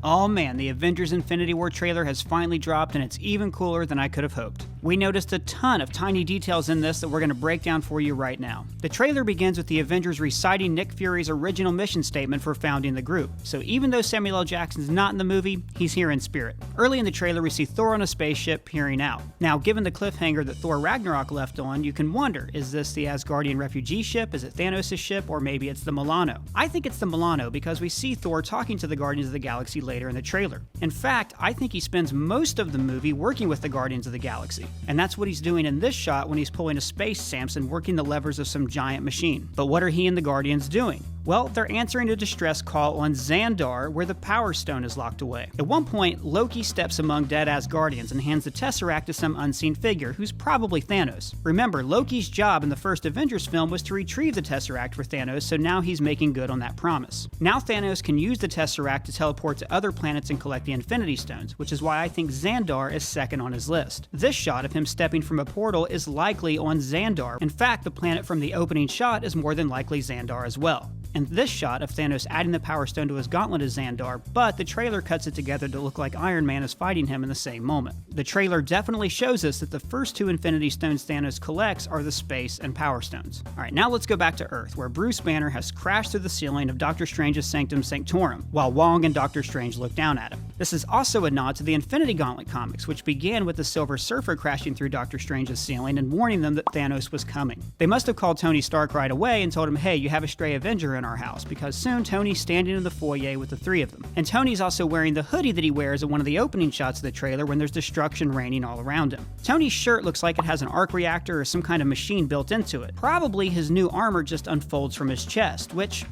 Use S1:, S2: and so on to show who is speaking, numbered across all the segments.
S1: Oh man, the Avengers Infinity War trailer has finally dropped and it's even cooler than I could have hoped. We noticed a ton of tiny details in this that we're going to break down for you right now. The trailer begins with the Avengers reciting Nick Fury's original mission statement for founding the group, so even though Samuel L. Jackson's not in the movie, he's here in spirit. Early in the trailer we see Thor on a spaceship peering out. Now given the cliffhanger that Thor Ragnarok left on, you can wonder, is this the Asgardian refugee ship, is it Thanos' ship, or maybe it's the Milano? I think it's the Milano because we see Thor talking to the Guardians of the Galaxy later in the trailer. In fact, I think he spends most of the movie working with the Guardians of the Galaxy. And that's what he's doing in this shot when he's pulling a space Samson working the levers of some giant machine. But what are he and the Guardians doing? Well, they're answering a distress call on Xandar where the Power Stone is locked away. At one point, Loki steps among dead Asgardians and hands the Tesseract to some unseen figure, who's probably Thanos. Remember, Loki's job in the first Avengers film was to retrieve the Tesseract for Thanos, so now he's making good on that promise. Now Thanos can use the Tesseract to teleport to other planets and collect the Infinity Stones, which is why I think Xandar is second on his list. This shot of him stepping from a portal is likely on Xandar. In fact, the planet from the opening shot is more than likely Xandar as well. And this shot of Thanos adding the Power Stone to his gauntlet is Xandar, but the trailer cuts it together to look like Iron Man is fighting him in the same moment. The trailer definitely shows us that the first two Infinity Stones Thanos collects are the Space and Power Stones. Alright, now let's go back to Earth, where Bruce Banner has crashed through the ceiling of Doctor Strange's Sanctum Sanctorum, while Wong and Doctor Strange look down at him. This is also a nod to the Infinity Gauntlet comics, which began with the Silver Surfer crashing through Doctor Strange's ceiling and warning them that Thanos was coming. They must have called Tony Stark right away and told him, hey, you have a stray Avenger in our house, because soon Tony's standing in the foyer with the three of them. And Tony's also wearing the hoodie that he wears in one of the opening shots of the trailer when there's destruction raining all around him. Tony's shirt looks like it has an arc reactor or some kind of machine built into it. Probably his new armor just unfolds from his chest, which,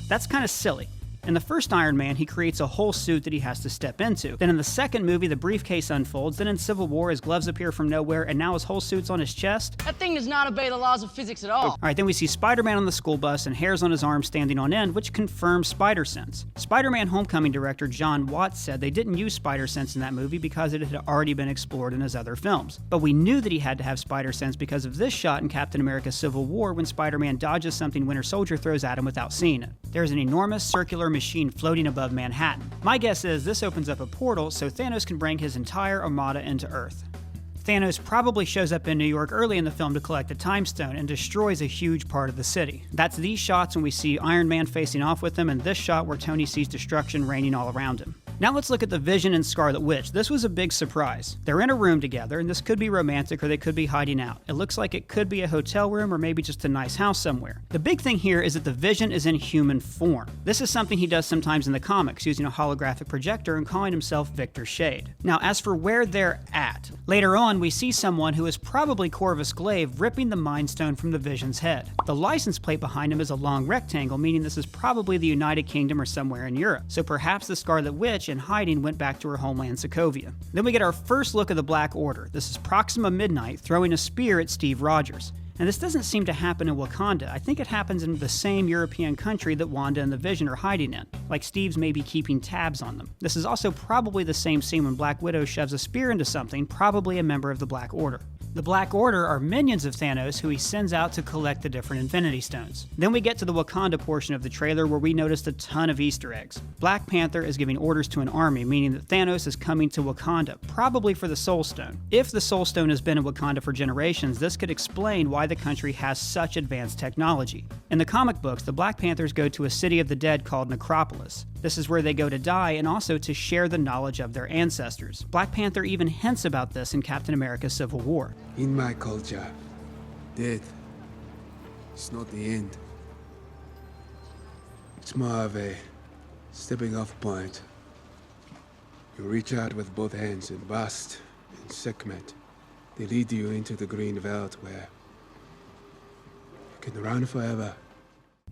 S1: that's kind of silly. In the first Iron Man, he creates a whole suit that he has to step into. Then in the second movie, the briefcase unfolds. Then in Civil War, his gloves appear from nowhere, and now his whole suit's on his chest.
S2: That thing does not obey the laws of physics at all.
S1: Alright, then we see Spider-Man on the school bus and hairs on his arm standing on end, which confirms Spider-Sense. Spider-Man Homecoming director John Watts said they didn't use Spider-Sense in that movie because it had already been explored in his other films. But we knew that he had to have Spider-Sense because of this shot in Captain America Civil War when Spider-Man dodges something Winter Soldier throws at him without seeing it. There's an enormous circular machine floating above Manhattan. My guess is this opens up a portal so Thanos can bring his entire armada into Earth. Thanos probably shows up in New York early in the film to collect the Time Stone and destroys a huge part of the city. That's these shots when we see Iron Man facing off with him and this shot where Tony sees destruction raining all around him. Now let's look at the Vision and Scarlet Witch. This was a big surprise. They're in a room together, and this could be romantic or they could be hiding out. It looks like it could be a hotel room or maybe just a nice house somewhere. The big thing here is that the Vision is in human form. This is something he does sometimes in the comics, using a holographic projector and calling himself Victor Shade. Now as for where they're at, later on we see someone who is probably Corvus Glaive ripping the Mind Stone from the Vision's head. The license plate behind him is a long rectangle, meaning this is probably the United Kingdom or somewhere in Europe. So perhaps the Scarlet Witch in hiding went back to her homeland Sokovia. Then we get our first look of the Black Order. This is Proxima Midnight throwing a spear at Steve Rogers. And this doesn't seem to happen in Wakanda. I think it happens in the same European country that Wanda and the Vision are hiding in, like Steve's maybe keeping tabs on them. This is also probably the same scene when Black Widow shoves a spear into something, probably a member of the Black Order. The Black Order are minions of Thanos who he sends out to collect the different Infinity Stones. Then we get to the Wakanda portion of the trailer where we noticed a ton of Easter eggs. Black Panther is giving orders to an army, meaning that Thanos is coming to Wakanda, probably for the Soul Stone. If the Soul Stone has been in Wakanda for generations, this could explain why the country has such advanced technology. In the comic books, the Black Panthers go to a city of the dead called Necropolis. This is where they go to die and also to share the knowledge of their ancestors. Black Panther even hints about this in Captain America Civil War.
S3: In my culture, death is not the end. It's more of a stepping off point. You reach out with both hands and Bast and Sekhmet. They lead you into the green veldt where you can run forever.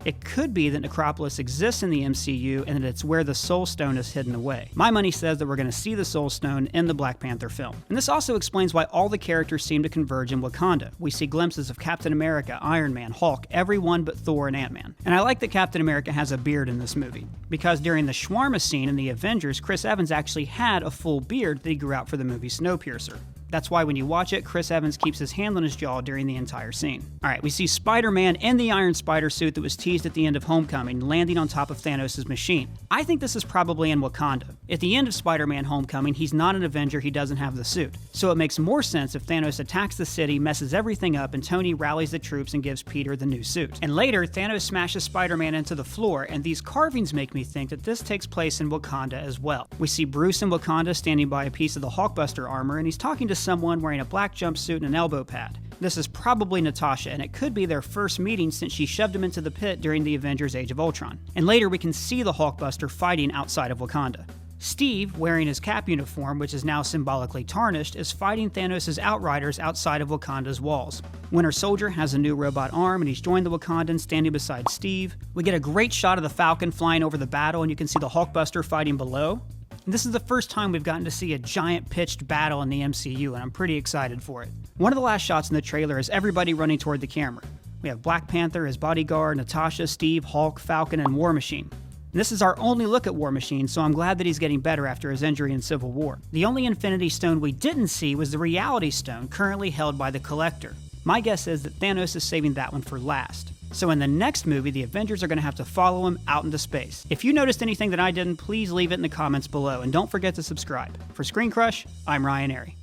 S1: It could be that Necropolis exists in the MCU and that it's where the Soul Stone is hidden away. My money says that we're going to see the Soul Stone in the Black Panther film. And this also explains why all the characters seem to converge in Wakanda. We see glimpses of Captain America, Iron Man, Hulk, everyone but Thor and Ant-Man. And I like that Captain America has a beard in this movie, because during the shawarma scene in the Avengers, Chris Evans actually had a full beard that he grew out for the movie Snowpiercer. That's why when you watch it, Chris Evans keeps his hand on his jaw during the entire scene. Alright, we see Spider-Man in the Iron Spider suit that was teased at the end of Homecoming, landing on top of Thanos' machine. I think this is probably in Wakanda. At the end of Spider-Man Homecoming, he's not an Avenger, he doesn't have the suit. So it makes more sense if Thanos attacks the city, messes everything up, and Tony rallies the troops and gives Peter the new suit. And later, Thanos smashes Spider-Man into the floor, and these carvings make me think that this takes place in Wakanda as well. We see Bruce in Wakanda standing by a piece of the Hulkbuster armor, and he's talking to someone wearing a black jumpsuit and an elbow pad. This is probably Natasha, and it could be their first meeting since she shoved him into the pit during the Avengers Age of Ultron. And later we can see the Hulkbuster fighting outside of Wakanda. Steve, wearing his Cap uniform, which is now symbolically tarnished, is fighting Thanos' Outriders outside of Wakanda's walls. Winter Soldier has a new robot arm, and he's joined the Wakandans standing beside Steve. We get a great shot of the Falcon flying over the battle, and you can see the Hulkbuster fighting below. And this is the first time we've gotten to see a giant pitched battle in the MCU, and I'm pretty excited for it. One of the last shots in the trailer is everybody running toward the camera. We have Black Panther, his bodyguard, Natasha, Steve, Hulk, Falcon, and War Machine. And this is our only look at War Machine, so I'm glad that he's getting better after his injury in Civil War. The only Infinity Stone we didn't see was the Reality Stone, currently held by the Collector. My guess is that Thanos is saving that one for last. So in the next movie, the Avengers are going to have to follow him out into space. If you noticed anything that I didn't, please leave it in the comments below, and don't forget to subscribe. For ScreenCrush, I'm Ryan Arey.